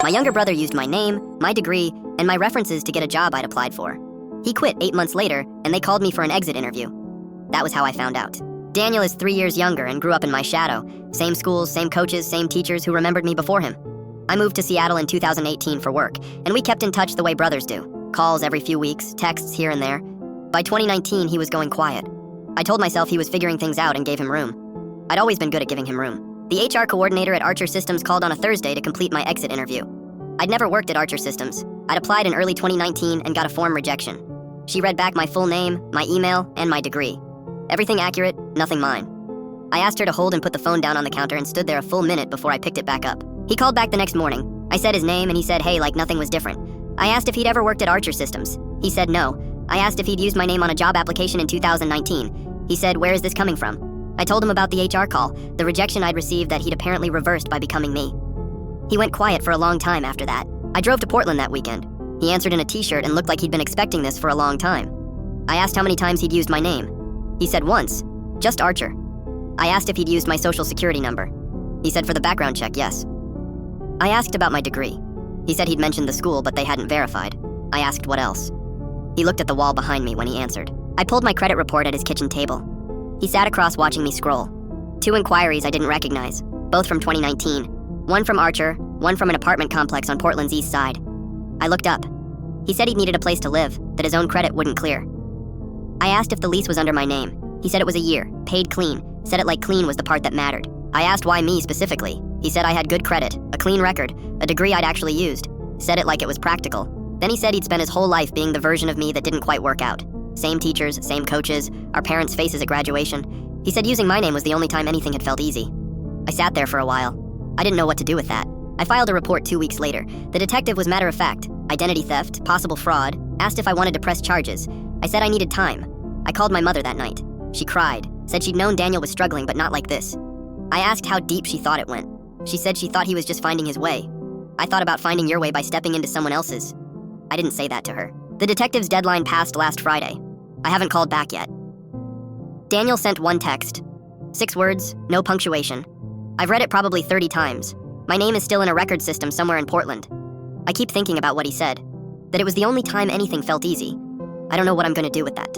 My younger brother used my name, my degree, and my references to get a job I'd applied for. He quit 8 months later, and they called me for an exit interview. That was how I found out. Daniel is 3 years younger and grew up in my shadow. Same schools, same coaches, same teachers who remembered me before him. I moved to Seattle in 2018 for work, and we kept in touch the way brothers do. Calls every few weeks, texts here and there. By 2019, he was going quiet. I told myself he was figuring things out and gave him room. I'd always been good at giving him room. The HR coordinator at Archer Systems called on a Thursday to complete my exit interview. I'd never worked at Archer Systems. I'd applied in early 2019 and got a form rejection. She read back my full name, my email, and my degree. Everything accurate, nothing mine. I asked her to hold and put the phone down on the counter and stood there a full minute before I picked it back up. He called back the next morning. I said his name and he said hey like nothing was different. I asked if he'd ever worked at Archer Systems. He said no. I asked if he'd used my name on a job application in 2019. He said, where is this coming from? I told him about the HR call, the rejection I'd received that he'd apparently reversed by becoming me. He went quiet for a long time after that. I drove to Portland that weekend. He answered in a t-shirt and looked like he'd been expecting this for a long time. I asked how many times he'd used my name. He said once, just Archer. I asked if he'd used my social security number. He said for the background check, yes. I asked about my degree. He said he'd mentioned the school, but they hadn't verified. I asked what else. He looked at the wall behind me when he answered. I pulled my credit report at his kitchen table. He sat across watching me scroll. 2 inquiries I didn't recognize, both from 2019. One from Archer, one from an apartment complex on Portland's east side. I looked up. He said he needed a place to live, that his own credit wouldn't clear. I asked if the lease was under my name. He said it was a year, paid clean, said it like clean was the part that mattered. I asked why me specifically. He said I had good credit, a clean record, a degree I'd actually used. Said it like it was practical. Then he said he'd spent his whole life being the version of me that didn't quite work out. Same teachers, same coaches, our parents' faces at graduation. He said using my name was the only time anything had felt easy. I sat there for a while. I didn't know what to do with that. I filed a report 2 weeks later. The detective was matter of fact. Identity theft, possible fraud, asked if I wanted to press charges. I said I needed time. I called my mother that night. She cried, said she'd known Daniel was struggling but not like this. I asked how deep she thought it went. She said she thought he was just finding his way. I thought about finding your way by stepping into someone else's. I didn't say that to her. The detective's deadline passed last Friday. I haven't called back yet. Daniel sent one text. 6 words, no punctuation. I've read it probably 30 times. My name is still in a record system somewhere in Portland. I keep thinking about what he said, that it was the only time anything felt easy. I don't know what I'm gonna do with that.